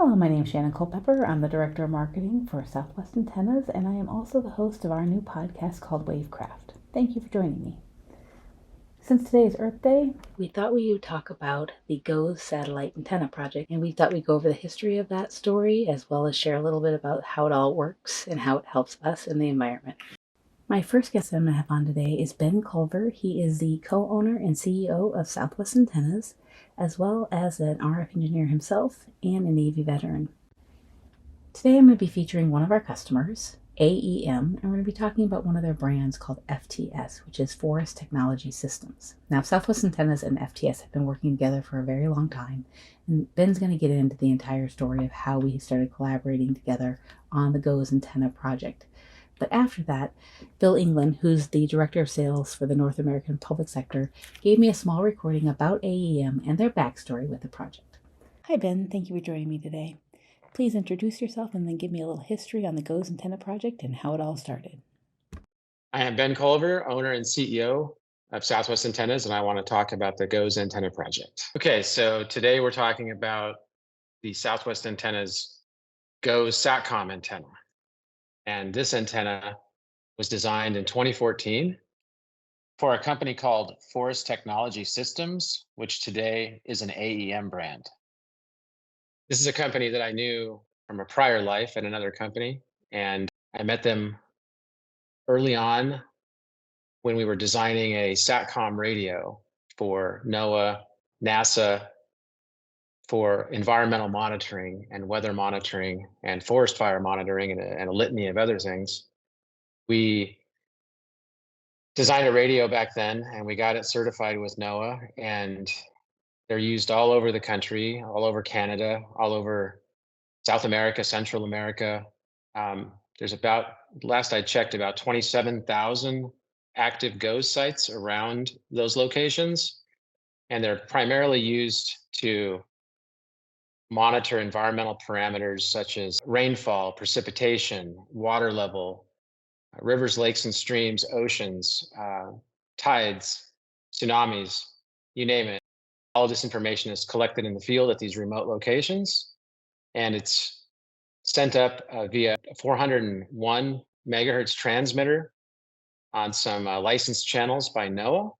Hello, my name is Shannon Culpepper. I'm the Director of Marketing for Southwest Antennas, and I am also the host of our new podcast called Wavecraft. Thank you for joining me. Since today is Earth Day, we thought we would talk about the GOES satellite antenna project, and we thought we'd go over the history of that story, as well as share a little bit about how it all works and how it helps us in the environment. My first guest I'm going to have on today is Ben Culver. He is the co-owner and CEO of Southwest Antennas, as well as an RF engineer himself and a Navy veteran. Today I'm going to be featuring one of our customers, AEM, and we're going to be talking about one of their brands called FTS, which is Forest Technology Systems. Now, Southwest Antennas and FTS have been working together for a very long time, and Ben's going to get into the entire story of how we started collaborating together on the GOES antenna project. But after that, Bill England, who's the Director of Sales for the North American Public Sector, gave me a small recording about AEM and their backstory with the project. Hi, Ben. Thank you for joining me today. Please introduce yourself and then give me a little history on the GOES antenna project and how it all started. I am Ben Culver, owner and CEO of Southwest Antennas, and I want to talk about the GOES antenna project. Okay, so today we're talking about the Southwest Antennas GOES SATCOM antenna. And this antenna was designed in 2014 for a company called Forest Technology Systems, which today is an AEM brand. This is a company that I knew from a prior life at another company, and I met them early on when we were designing a SATCOM radio for NOAA, NASA, for environmental monitoring and weather monitoring and forest fire monitoring and a litany of other things. We designed a radio back then and we got it certified with NOAA, and they're used all over the country, all over Canada, all over South America, Central America. There's about, last I checked, about 27,000 active GOES sites around those locations. And they're primarily used to monitor environmental parameters such as rainfall, precipitation, water level, rivers, lakes, and streams, oceans, tides, tsunamis, you name it. All this information is collected in the field at these remote locations, and it's sent up via a 401 megahertz transmitter on some licensed channels by NOAA.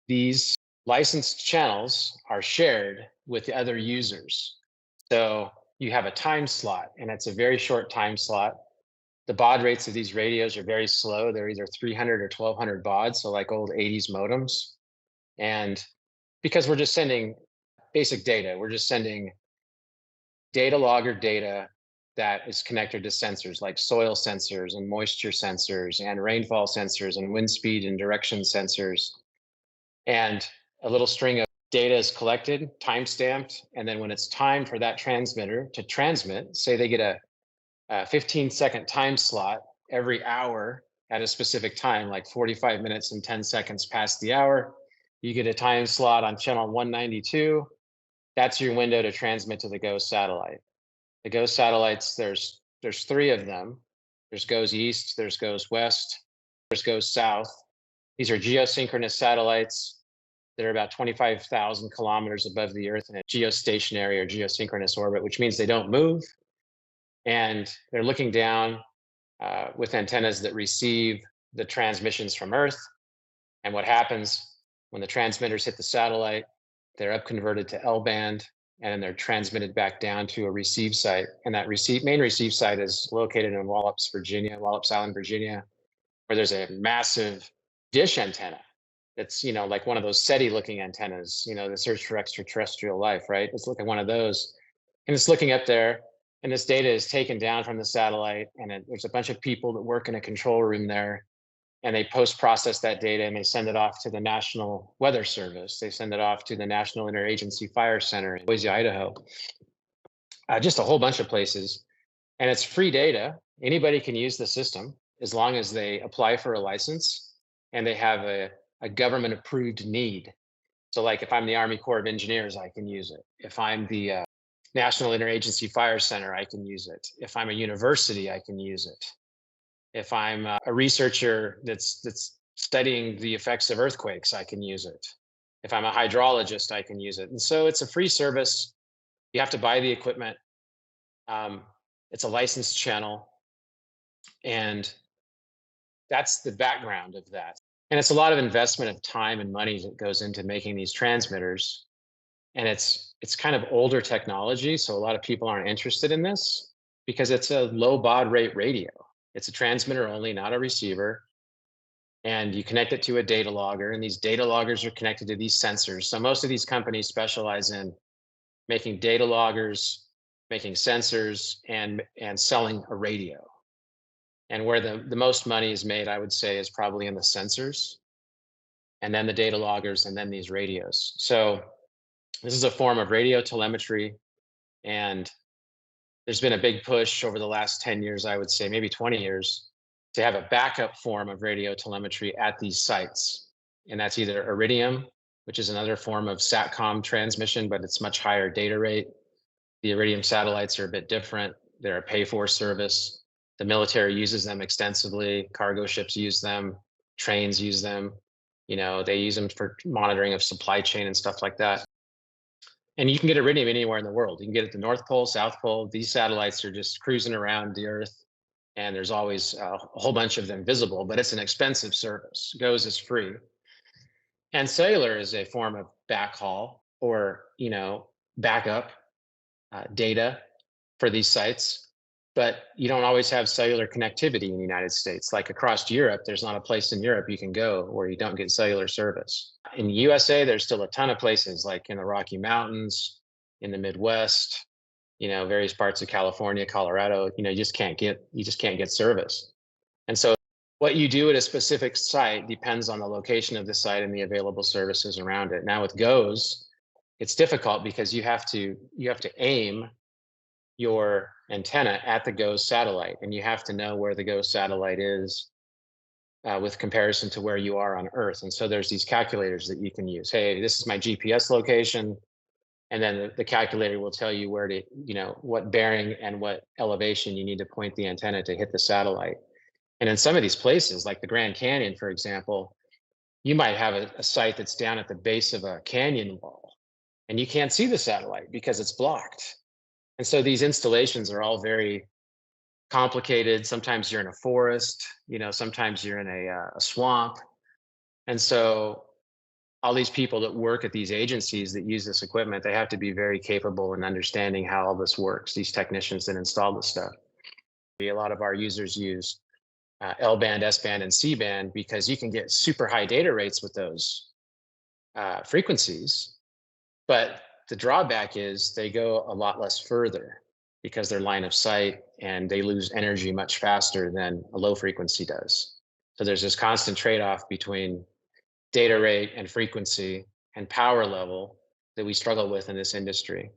These licensed channels are shared with the other users. So you have a time slot, and it's a very short time slot. The baud rates of these radios are very slow. They're either 300 or 1200 baud, so like old 80s modems. And because we're just sending basic data, we're just sending data logger data that is connected to sensors like soil sensors and moisture sensors and rainfall sensors and wind speed and direction sensors. And a little string of data is collected, time-stamped, and then when it's time for that transmitter to transmit, say they get a 15-second time slot every hour at a specific time, like 45 minutes and 10 seconds past the hour, you get a time slot on channel 192. That's your window to transmit to the GOES satellite. The GOES satellites, there's three of them. There's GOES East, there's GOES West, there's GOES South. These are geosynchronous satellites that are about 25,000 kilometers above the Earth in a geostationary or geosynchronous orbit, which means they don't move. And they're looking down with antennas that receive the transmissions from Earth. And what happens when the transmitters hit the satellite, they're up converted to L-band, and then they're transmitted back down to a receive site. And that main receive site is located in Wallops Island, Virginia, where there's a massive dish antenna. It's, like one of those SETI-looking antennas, the search for extraterrestrial life, right? It's looking one of those. And it's looking up there, and this data is taken down from the satellite, and there's a bunch of people that work in a control room there, and they post-process that data, and they send it off to the National Weather Service. They send it off to the National Interagency Fire Center in Boise, Idaho. Just a whole bunch of places. And it's free data. Anybody can use the system as long as they apply for a license and they have a government approved need. So like if I'm the Army Corps of Engineers, I can use it. If I'm the National Interagency Fire Center, I can use it. If I'm a university, I can use it. If I'm a researcher that's studying the effects of earthquakes, I can use it. If I'm a hydrologist, I can use it. And so it's a free service. You have to buy the equipment. Um, it's a licensed channel, and that's the background of that. And it's a lot of investment of time and money that goes into making these transmitters. And it's kind of older technology, so a lot of people aren't interested in this because it's a low baud rate radio. It's a transmitter only, not a receiver. And you connect it to a data logger, and these data loggers are connected to these sensors. So most of these companies specialize in making data loggers, making sensors, and selling a radio. And where the most money is made, I would say, is probably in the sensors, and then the data loggers, and then these radios. So this is a form of radio telemetry, and there's been a big push over the last 10 years, I would say, maybe 20 years, to have a backup form of radio telemetry at these sites. And that's either Iridium, which is another form of SATCOM transmission, but it's much higher data rate. The Iridium satellites are a bit different. They're a pay-for service. The military uses them extensively. Cargo ships use them. Trains use them. They use them for monitoring of supply chain and stuff like that. And you can get Iridium anywhere in the world. You can get it at the North Pole, South Pole. These satellites are just cruising around the Earth, and there's always a whole bunch of them visible, but it's an expensive service. GOES is free. And cellular is a form of backhaul or, backup data for these sites, but you don't always have cellular connectivity in the United States. Like across Europe, there's not a place in Europe you can go where you don't get cellular service. In the USA, there's still a ton of places, like in the Rocky Mountains, in the Midwest, various parts of California, Colorado. You just can't get service. And so what you do at a specific site depends on the location of the site and the available services around it. Now with GOES, it's difficult because you have to aim your antenna at the GOES satellite, and you have to know where the GOES satellite is with comparison to where you are on Earth. And so there's these calculators that you can use. Hey, this is my GPS location, and then the calculator will tell you where to, what bearing and what elevation you need to point the antenna to hit the satellite. And in some of these places, like the Grand Canyon, for example, you might have a site that's down at the base of a canyon wall, and you can't see the satellite because it's blocked. And so these installations are all very complicated. Sometimes you're in a forest, sometimes you're in a swamp. And so all these people that work at these agencies that use this equipment, they have to be very capable in understanding how all this works, these technicians that install this stuff. A lot of our users use L-band, S-band, and C-band because you can get super high data rates with those frequencies. But the drawback is they go a lot less further because they're line of sight, and they lose energy much faster than a low frequency does. So there's this constant trade-off between data rate and frequency and power level that we struggle with in this industry.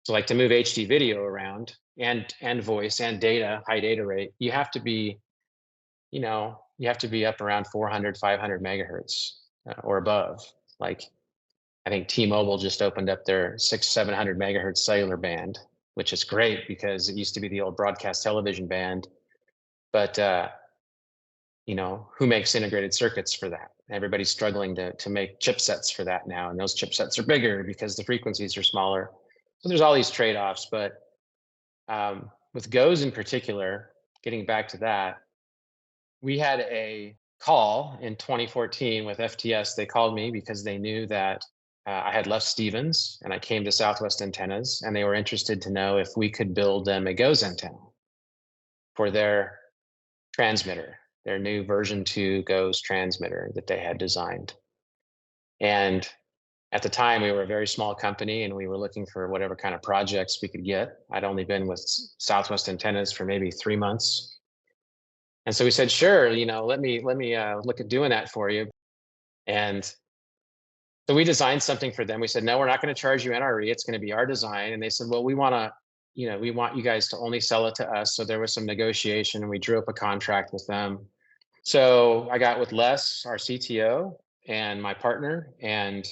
So like to move HD video around and voice and data, high data rate, you have to be up around 400, 500 megahertz or above. Like I think T-Mobile just opened up their 700 megahertz cellular band, which is great because it used to be the old broadcast television band. But who makes integrated circuits for that? Everybody's struggling to make chipsets for that now, and those chipsets are bigger because the frequencies are smaller. So there's all these trade-offs. But with GOES in particular, getting back to that, we had a call in 2014 with FTS. They called me because they knew that I had left Stevens and I came to Southwest Antennas, and they were interested to know if we could build them a GOES antenna for their transmitter, their new version 2 GOES transmitter that they had designed. And at the time, we were a very small company, and we were looking for whatever kind of projects we could get. I'd only been with Southwest Antennas for maybe 3 months. And so we said, sure, let me look at doing that for you. And so we designed something for them. We said, no, we're not going to charge you NRE. It's going to be our design. And they said, well, we want you guys to only sell it to us. So there was some negotiation, and we drew up a contract with them. So I got with Les, our CTO, and my partner, and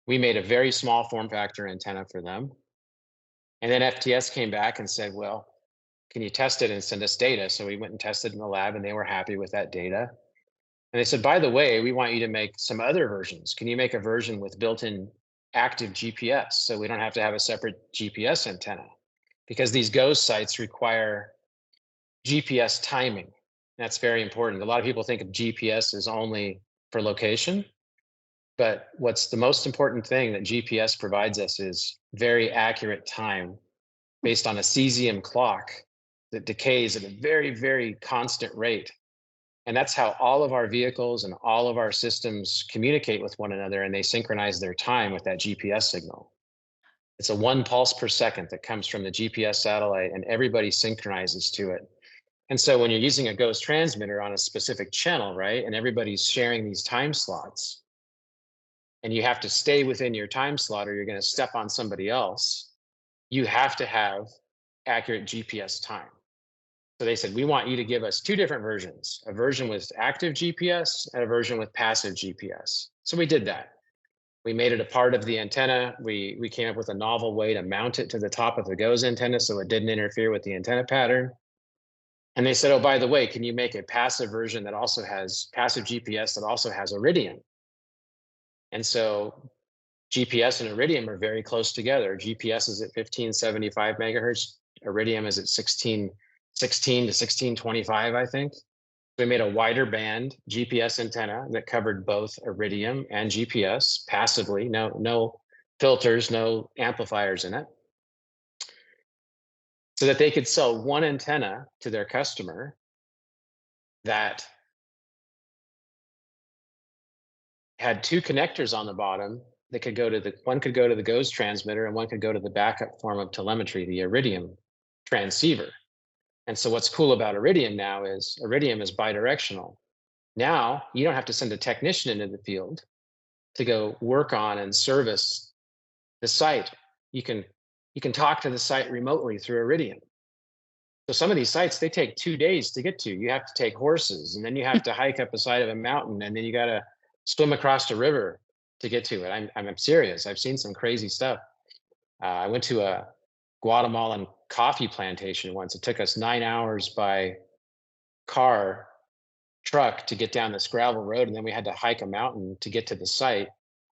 we made a very small form factor antenna for them. And then FTS came back and said, well, can you test it and send us data? So we went and tested in the lab, and they were happy with that data. And they said, by the way, we want you to make some other versions. Can you make a version with built-in active GPS, so we don't have to have a separate GPS antenna, because these GOES sites require GPS timing. That's very important. A lot of people think of GPS as only for location, but what's the most important thing that GPS provides us is very accurate time based on a cesium clock that decays at a very, very constant rate. And that's how all of our vehicles and all of our systems communicate with one another, and they synchronize their time with that GPS signal. It's a 1 pulse per second that comes from the GPS satellite, and everybody synchronizes to it. And so when you're using a GOES transmitter on a specific channel, right, and everybody's sharing these time slots, and you have to stay within your time slot or you're going to step on somebody else, you have to have accurate GPS time. So they said, we want you to give us two different versions, a version with active GPS and a version with passive GPS. So we did that. We made it a part of the antenna. We came up with a novel way to mount it to the top of the GOES antenna so it didn't interfere with the antenna pattern. And they said, oh, by the way, can you make a passive version that also has passive GPS that also has Iridium? And so GPS and Iridium are very close together. GPS is at 1575 megahertz. Iridium is at 16 to 1625, I think. We made a wider band GPS antenna that covered both Iridium and GPS passively, no filters, no amplifiers in it, so that they could sell one antenna to their customer that had two connectors on the bottom that could go to one could go to the GOES transmitter and one could go to the backup form of telemetry, the Iridium transceiver. And so what's cool about Iridium now is Iridium is bidirectional. Now you don't have to send a technician into the field to go work on and service the site. You can talk to the site remotely through Iridium. So some of these sites, they take 2 days to get to. You have to take horses, and then you have to hike up the side of a mountain, and then you got to swim across a river to get to it. I'm serious. I've seen some crazy stuff. I went to a Guatemalan coffee plantation once. It took us 9 hours by truck to get down this gravel road, and then we had to hike a mountain to get to the site,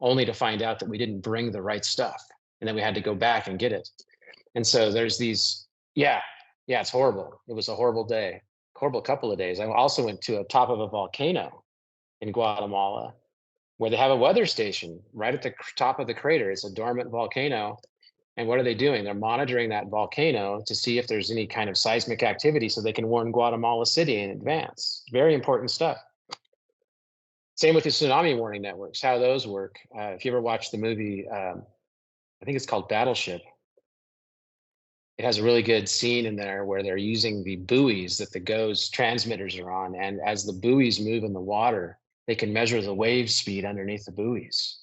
only to find out that we didn't bring the right stuff, and then we had to go back and get it. And so there's these, yeah, it's horrible. It was a horrible day, horrible couple of days. I also went to a top of a volcano in Guatemala, where they have a weather station right at the top of the crater. It's a dormant volcano. And what are they doing? They're monitoring that volcano to see if there's any kind of seismic activity so they can warn Guatemala City in advance. Very important stuff. Same with the tsunami warning networks, how those work. If you ever watched the movie, I think it's called Battleship, it has a really good scene in there where they're using the buoys that the GOES transmitters are on. And as the buoys move in the water, they can measure the wave speed underneath the buoys.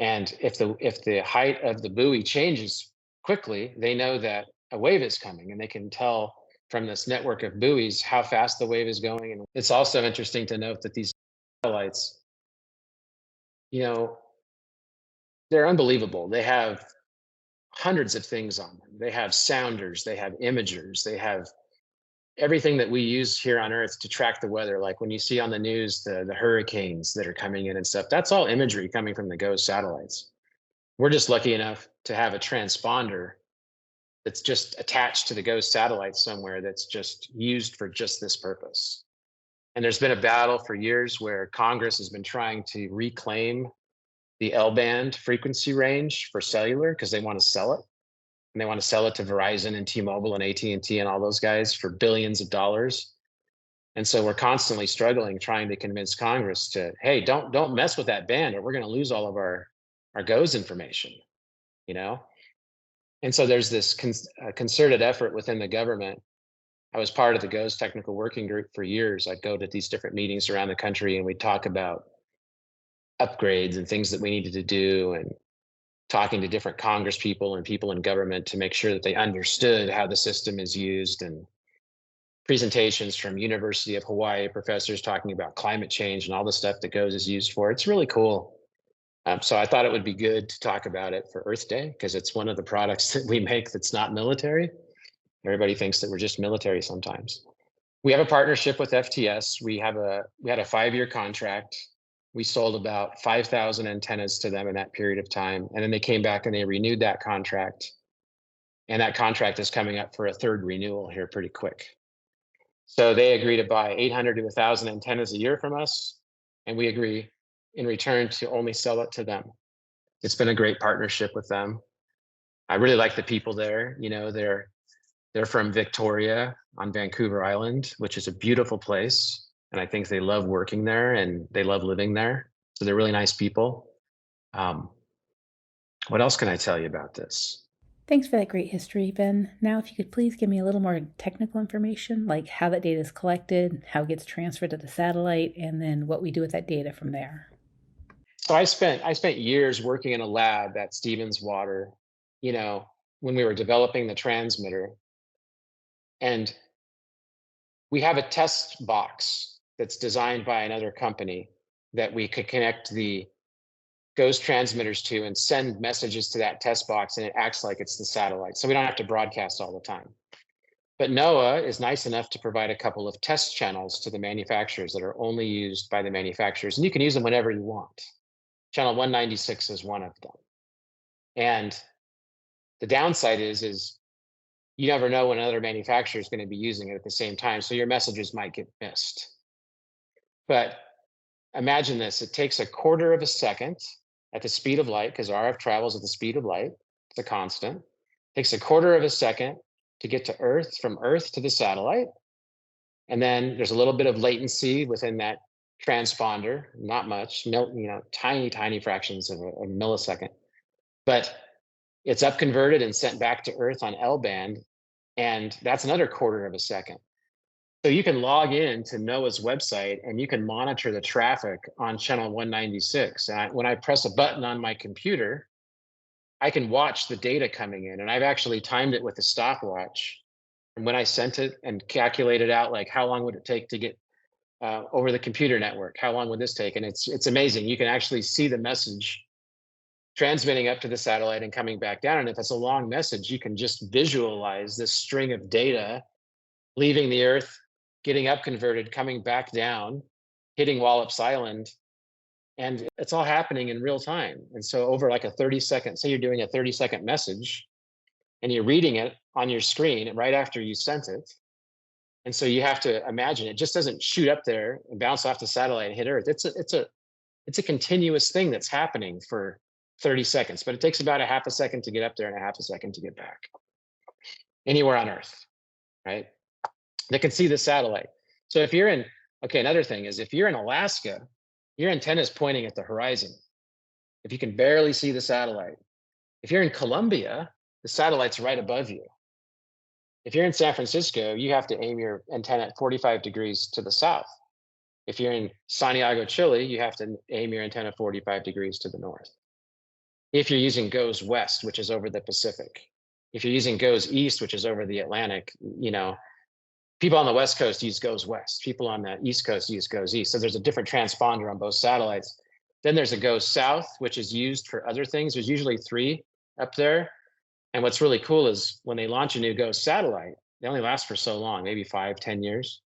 And if the height of the buoy changes quickly, they know that a wave is coming, and they can tell from this network of buoys how fast the wave is going. And it's also interesting to note that these satellites, they're unbelievable. They have hundreds of things on them. They have sounders, they have imagers, they have everything that we use here on Earth to track the weather. Like when you see on the news the hurricanes that are coming in and stuff, that's all imagery coming from the GOES satellites. We're just lucky enough to have a transponder that's just attached to the GOES satellite somewhere that's just used for just this purpose. And there's been a battle for years where Congress has been trying to reclaim the L-band frequency range for cellular because they want to sell it. And they want to sell it to Verizon and T-Mobile and AT&T and all those guys for billions of dollars. And so we're constantly struggling, trying to convince Congress to, hey, don't mess with that band, or we're going to lose all of our GOES information, And so there's this concerted effort within the government. I was part of the GOES technical working group for years. I'd go to these different meetings around the country, and we'd talk about upgrades and things that we needed to do, and talking to different Congress people and people in government to make sure that they understood how the system is used, and presentations from University of Hawaii professors talking about climate change and all the stuff that GOES is used for. It's really cool. So I thought it would be good to talk about it for Earth Day, because it's one of the products that we make that's not military. Everybody thinks that we're just military sometimes. We have a partnership with FTS. We had a 5-year contract. We sold about 5,000 antennas to them in that period of time. And then they came back and they renewed that contract. And that contract is coming up for a third renewal here pretty quick. So they agree to buy 800 to 1,000 antennas a year from us. And we agree in return to only sell it to them. It's been a great partnership with them. I really like the people there. You know, they're from Victoria on Vancouver Island, which is a beautiful place. And I think they love working there and they love living there. So they're really nice people. What else can I tell you about this? Thanks for that great history, Ben. Now, if you could please give me a little more technical information, like how that data is collected, how it gets transferred to the satellite, and then what we do with that data from there. So I spent years working in a lab at Stevens Water, you know, when we were developing the transmitter. And we have a test box that's designed by another company that we could connect the GOES transmitters to and send messages to that test box, and it acts like it's the satellite. So we don't have to broadcast all the time. But NOAA is nice enough to provide a couple of test channels to the manufacturers that are only used by the manufacturers, and you can use them whenever you want. Channel 196 is one of them. And the downside is you never know when another manufacturer is going to be using it at the same time, so your messages might get missed. But imagine this, it takes a quarter of a second at the speed of light, because RF travels at the speed of light, it's a constant. It takes a quarter of a second to get to Earth, from Earth to the satellite. And then there's a little bit of latency within that transponder, not much, tiny fractions of a millisecond. But it's up converted and sent back to Earth on L band, and that's another quarter of a second. So you can log in to NOAA's website and you can monitor the traffic on channel 196. And when I press a button on my computer, I can watch the data coming in. And I've actually timed it with a stopwatch. And when I sent it and calculated out like how long would it take to get over the computer network, how long would this take? And it's amazing. You can actually see the message transmitting up to the satellite and coming back down. And if it's a long message, you can just visualize this string of data leaving the Earth, getting up converted, coming back down, hitting Wallops Island, and it's all happening in real time. And so over like a 30-second, say you're doing a 30-second message and you're reading it on your screen right after you sent it. And so you have to imagine it just doesn't shoot up there and bounce off the satellite and hit Earth. It's a continuous thing that's happening for 30 seconds, but it takes about a half a second to get up there and a half a second to get back. Anywhere on Earth, right? They can see the satellite. So if you're in, okay, another thing is if you're in Alaska, your antenna is pointing at the horizon. If you can barely see the satellite. If you're in Colombia, the satellite's right above you. If you're in San Francisco, you have to aim your antenna at 45 degrees to the south. If you're in Santiago, Chile, you have to aim your antenna 45 degrees to the north. If you're using GOES West, which is over the Pacific. If you're using GOES East, which is over the Atlantic, people on the West Coast use GOES West. People on the East Coast use GOES East. So there's a different transponder on both satellites. Then there's a GOES South, which is used for other things. There's usually 3 up there. And what's really cool is when they launch a new GOES satellite, they only last for so long, maybe 5-10 years.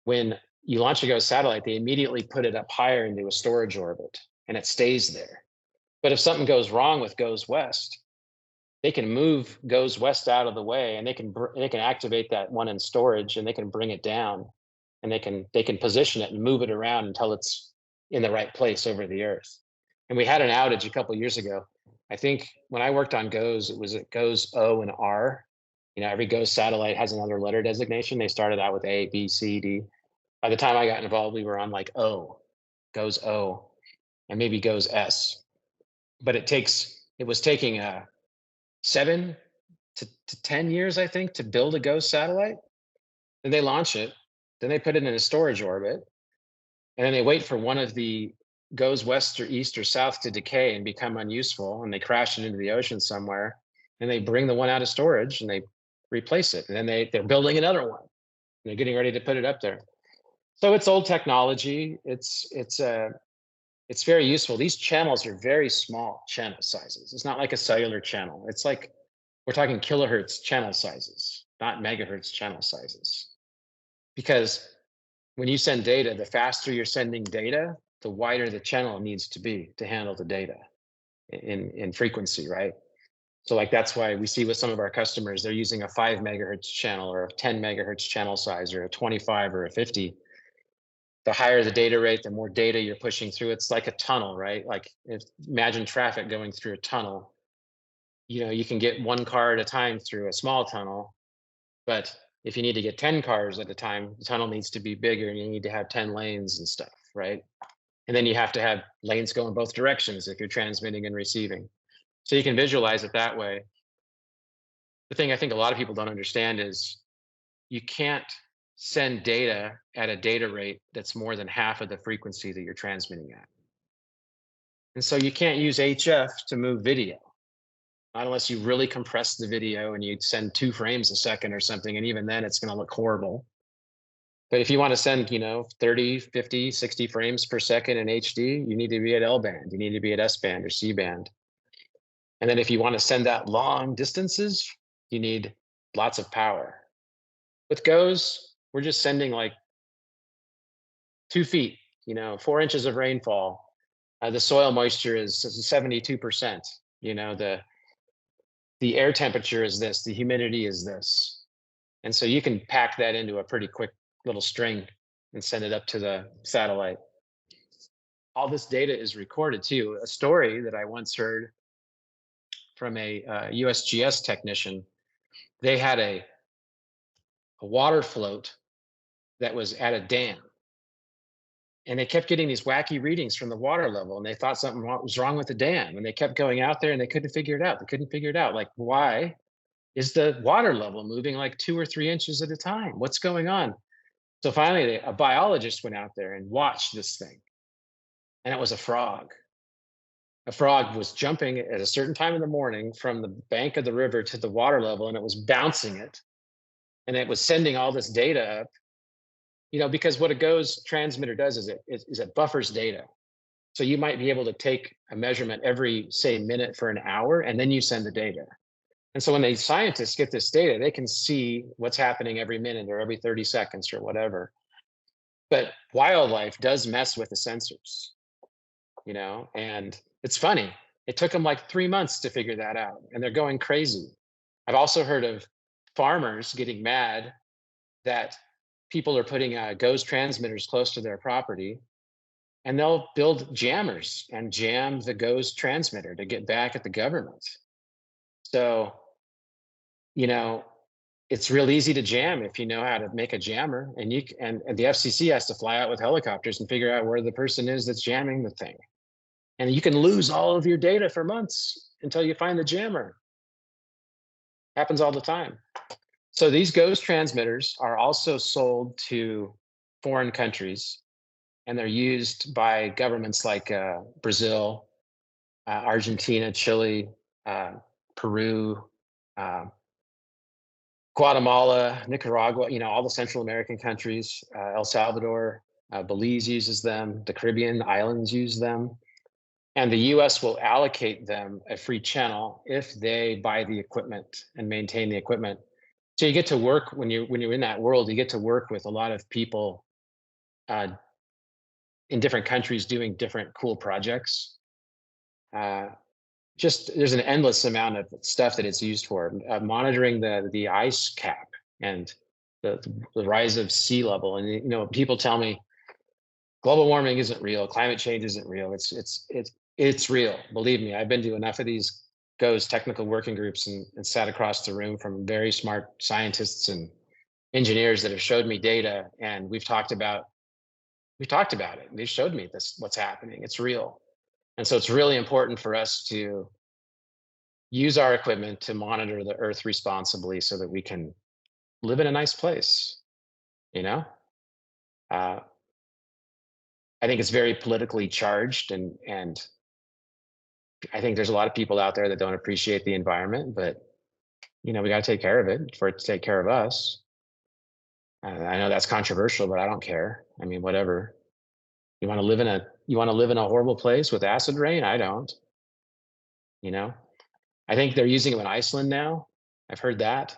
When you launch a GOES satellite, they immediately put it up higher into a storage orbit, and it stays there. But if something goes wrong with GOES West, they can move GOES West out of the way, and they can activate that one in storage, and they can bring it down, and they can position it and move it around until it's in the right place over the Earth. And we had an outage a couple of years ago. I think when I worked on GOES, it was at GOES O and R. Every GOES satellite has another letter designation. They started out with A, B, C, D. By the time I got involved, we were on like O, GOES O, and maybe GOES S. But it was taking 7 to 10 years, I think, to build a GOES satellite. Then they launch it, then they put it in a storage orbit, and then they wait for one of the GOES West or East or South to decay and become unuseful, and they crash it into the ocean somewhere, and they bring the one out of storage and they replace it, and then they're building another one, and they're getting ready to put it up there. So it's old technology. It's very useful. These channels are very small channel sizes. It's not like a cellular channel. It's like we're talking kilohertz channel sizes, not megahertz channel sizes. Because when you send data, the faster you're sending data, the wider the channel needs to be to handle the data in frequency, right? So like that's why we see with some of our customers, they're using a 5 megahertz channel or a 10 megahertz channel size or a 25 or a 50. The higher the data rate, the more data you're pushing through. It's like a tunnel, right? Like imagine traffic going through a tunnel. You can get one car at a time through a small tunnel, but if you need to get 10 cars at a time, the tunnel needs to be bigger and you need to have 10 lanes and stuff, right? And then you have to have lanes go in both directions if you're transmitting and receiving. So you can visualize it that way. The thing I think a lot of people don't understand is you can't send data at a data rate that's more than half of the frequency that you're transmitting at. And so you can't use HF to move video, not unless you really compress the video and you send 2 frames a second or something. And even then it's going to look horrible. But if you want to send, 30, 50, 60 frames per second in HD, you need to be at L band, you need to be at S band or C band. And then if you want to send that long distances, you need lots of power. With GOES, we're just sending like 2 feet, 4 inches of rainfall. The soil moisture is 72%. The air temperature is this, the humidity is this. And so you can pack that into a pretty quick little string and send it up to the satellite. All this data is recorded too. A story that I once heard from a USGS technician, they had a water float that was at a dam. And they kept getting these wacky readings from the water level, and they thought something was wrong with the dam. And they kept going out there and they couldn't figure it out. They couldn't figure it out. Like, why is the water level moving like 2 or 3 inches at a time? What's going on? So finally, a biologist went out there and watched this thing. And it was a frog. A frog was jumping at a certain time in the morning from the bank of the river to the water level, and it was bouncing it. And it was sending all this data up, because what a GOES transmitter does is it buffers data. So you might be able to take a measurement every, say, minute for an hour, and then you send the data. And so when the scientists get this data, they can see what's happening every minute or every 30 seconds or whatever. But wildlife does mess with the sensors, and it's funny. It took them like 3 months to figure that out, and they're going crazy. I've also heard of farmers getting mad that people are putting GOES transmitters close to their property, and they'll build jammers and jam the GOES transmitter to get back at the government. So, it's real easy to jam if you know how to make a jammer, and the FCC has to fly out with helicopters and figure out where the person is that's jamming the thing. And you can lose all of your data for months until you find the jammer. Happens all the time. So these GOES transmitters are also sold to foreign countries, and they're used by governments like Brazil, Argentina, Chile, Peru, Guatemala, Nicaragua, all the Central American countries, El Salvador, Belize uses them, the Caribbean islands use them. And the US will allocate them a free channel if they buy the equipment and maintain the equipment. So you get to work when you're in that world, you get to work with a lot of people in different countries doing different cool projects. There's an endless amount of stuff that it's used for. Monitoring the ice cap and the rise of sea level. And people tell me global warming isn't real, climate change isn't real. It's real. Believe me, I've been to enough of these GOES technical working groups and sat across the room from very smart scientists and engineers that have showed me data, and we've talked about it. They showed me what's happening. It's real. And so it's really important for us to use our equipment to monitor the earth responsibly so that we can live in a nice place. I think it's very politically charged, and I think there's a lot of people out there that don't appreciate the environment, but we got to take care of it for it to take care of us. I know that's controversial, but I don't care. I mean, whatever. You want to live in a horrible place with acid rain? I don't. I think they're using it in Iceland now. I've heard that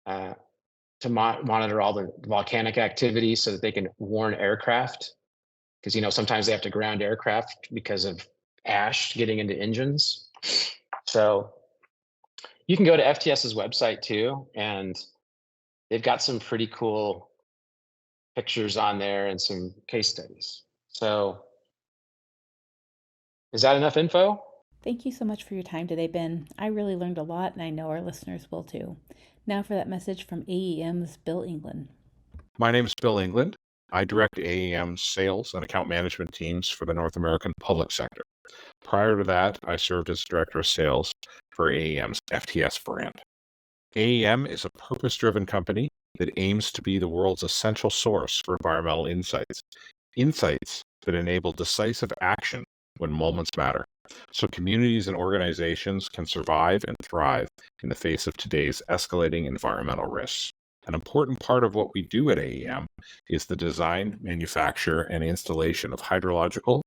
to monitor all the volcanic activity so that they can warn aircraft because sometimes they have to ground aircraft because of ash getting into engines. So you can go to FTS's website too, and they've got some pretty cool pictures on there and some case studies. So is that enough info? Thank you so much for your time today, Ben. I really learned a lot, and I know our listeners will too. Now for that message from AEM's Bill England. My name is Bill England. I direct AEM's sales and account management teams for the North American public sector. Prior to that, I served as director of sales for AEM's FTS brand. AEM is a purpose-driven company that aims to be the world's essential source for environmental insights that enable decisive action when moments matter, so communities and organizations can survive and thrive in the face of today's escalating environmental risks. An important part of what we do at AEM is the design, manufacture, and installation of hydrological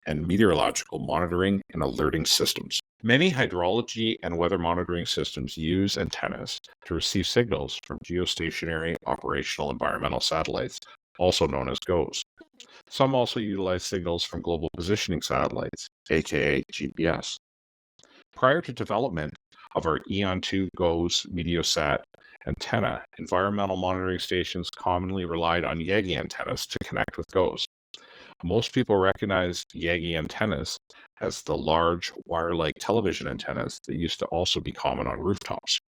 and meteorological monitoring and alerting systems. Many hydrology and weather monitoring systems use antennas to receive signals from geostationary operational environmental satellites, also known as GOES. Some also utilize signals from global positioning satellites, aka GPS. Prior to development of our EON2 GOES Meteosat antenna, environmental monitoring stations commonly relied on Yagi antennas to connect with GOES. Most people recognize Yagi antennas as the large wire-like television antennas that used to also be common on rooftops.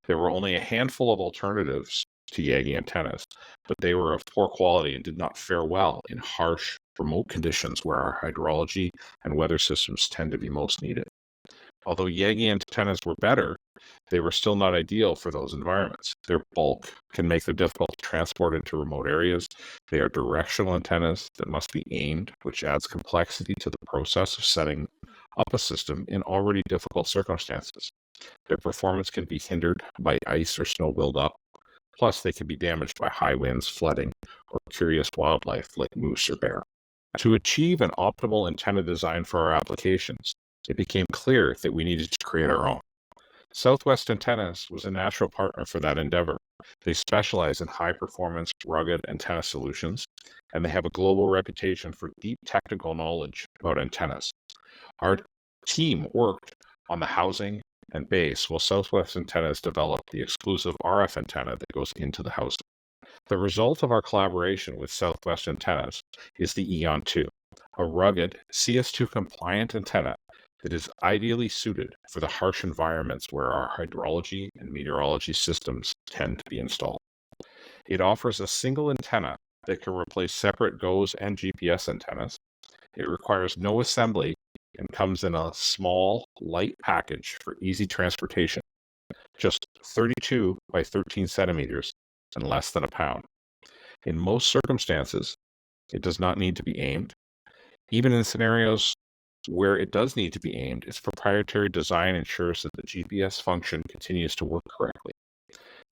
There were only a handful of alternatives to Yagi antennas, but they were of poor quality and did not fare well in harsh, remote conditions where our hydrology and weather systems tend to be most needed. Although Yagi antennas were better, they were still not ideal for those environments. Their bulk can make them difficult to transport into remote areas. They are directional antennas that must be aimed, which adds complexity to the process of setting up a system in already difficult circumstances. Their performance can be hindered by ice or snow buildup. Plus, they can be damaged by high winds, flooding, or curious wildlife like moose or bear. To achieve an optimal antenna design for our applications, it became clear that we needed to create our own. Southwest Antennas was a natural partner for that endeavor. They specialize in high-performance, rugged antenna solutions, and they have a global reputation for deep technical knowledge about antennas. Our team worked on the housing and base, while Southwest Antennas developed the exclusive RF antenna that goes into the housing. The result of our collaboration with Southwest Antennas is the EON2, a rugged CS2 compliant antenna that is ideally suited for the harsh environments where our hydrology and meteorology systems tend to be installed. It offers a single antenna that can replace separate GOES and GPS antennas. It requires no assembly and comes in a small, light package for easy transportation, just 32 by 13 centimeters and less than a pound. In most circumstances, it does not need to be aimed. Even in scenarios where it does need to be aimed, its proprietary design ensures that the GPS function continues to work correctly.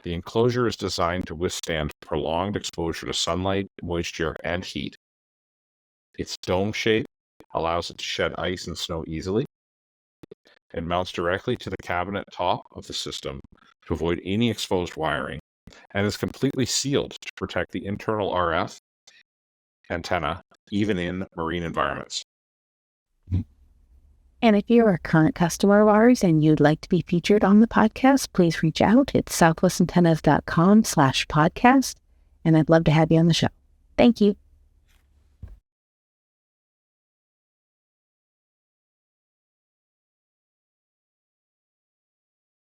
The enclosure is designed to withstand prolonged exposure to sunlight, moisture, and heat. Its dome shape allows it to shed ice and snow easily. It mounts directly to the cabinet top of the system to avoid any exposed wiring, and is completely sealed to protect the internal RF antenna, even in marine environments. And if you're a current customer of ours and you'd like to be featured on the podcast, please reach out at southwestantennas.com/podcast, and I'd love to have you on the show. Thank you.